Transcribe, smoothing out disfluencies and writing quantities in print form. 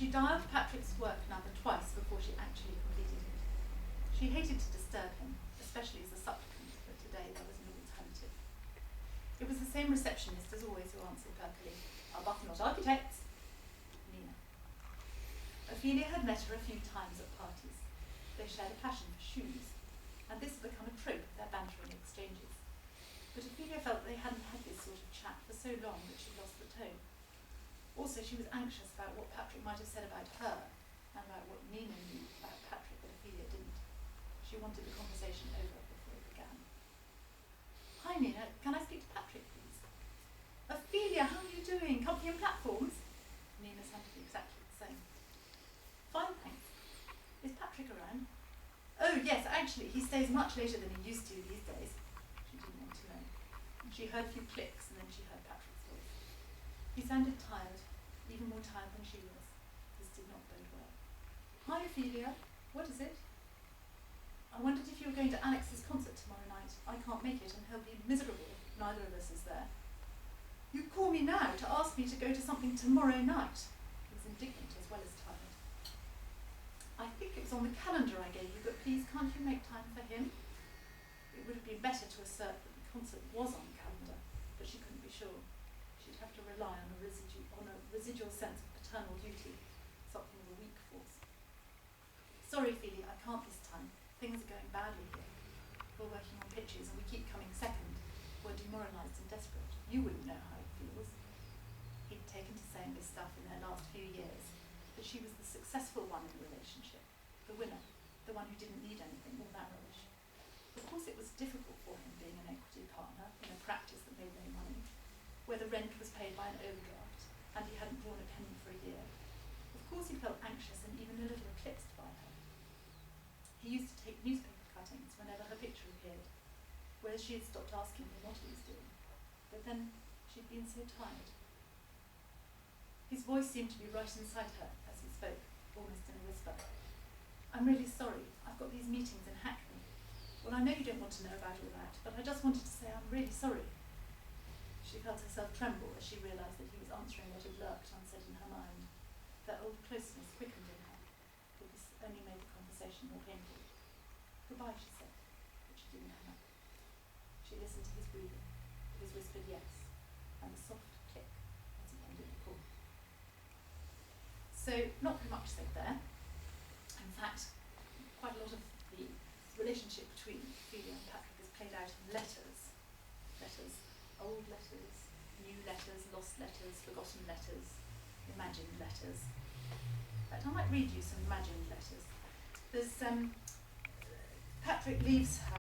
She dialed Patrick's work number twice before she actually completed it. She hated to disturb him, especially as a supplicant, but today there was no alternative. It was the same receptionist as always who answered perkily, "Arbuthnot Architects," Nina. Ophelia had met her a few times at parties. They shared a passion for shoes, and this had become a trope of their bantering exchanges. But Ophelia felt they hadn't had this sort of chat for so long that she'd lost the tone. Also, she was anxious about what Patrick might have said about her, and about what Nina knew about Patrick that Ophelia didn't. She wanted the conversation over before it began. "Hi Nina, can I speak to Patrick, please?" "Ophelia, how are you doing? Company and platforms?" Nina sounded exactly the same. "Fine, thanks. Is Patrick around?" "Oh yes, actually, he stays much later than he used to these days." She didn't want to know. She heard a few clicks and then she heard Patrick's voice. He sounded tired, even more tired than she was. This did not bode well. "Hi Ophelia, what is it?" "I wondered if you were going to Alex's concert tomorrow night. I can't make it and he'll be miserable if neither of us is there." "You call me now to ask me to go to something tomorrow night?" He was indignant as well as tired. "I think it was on the calendar I gave you, but please can't you make time for him?" It would have been better to assert that the concert was on the calendar, but she couldn't be sure. She'd have to rely on a residual sense of paternal duty, something of a weak force. "Sorry, Ophelia, I can't this time. Things are going badly here. We're working on pitches and we keep coming second. We're demoralised and desperate. You wouldn't know how it feels." He'd taken to saying this stuff in their last few years, that she was the successful one in the relationship, the winner, the one who didn't need anything, all that rubbish. Of course it was difficult for him being an equity partner in a practice that made no money, where the rent was paid by an overdraft, and he hadn't drawn a penny for a year. Of course he felt anxious and even a little eclipsed by her. He used to take newspaper cuttings whenever her picture appeared, whereas she had stopped asking him what he was doing. But then she'd been so tired. His voice seemed to be right inside her as he spoke, almost in a whisper. "I'm really sorry. I've got these meetings in Hackney. Well, I know you don't want to know about all that, but I just wanted to say I'm really sorry." She felt herself tremble as she realised that he was answering what had lurked unsaid in her mind. Their old closeness quickened in her, but this only made the conversation more painful. "Goodbye," she said, but she didn't hang up. She listened to his breathing, to his whispered yes, and the soft click as he ended the call. So, not very much said there. In fact, quite a lot of the relationship between Ophelia and Patrick is played out in letters. Letters, old letters, new letters, lost letters, forgotten letters, imagined letters. In fact, I might read you some imagined letters. There's Patrick leaves her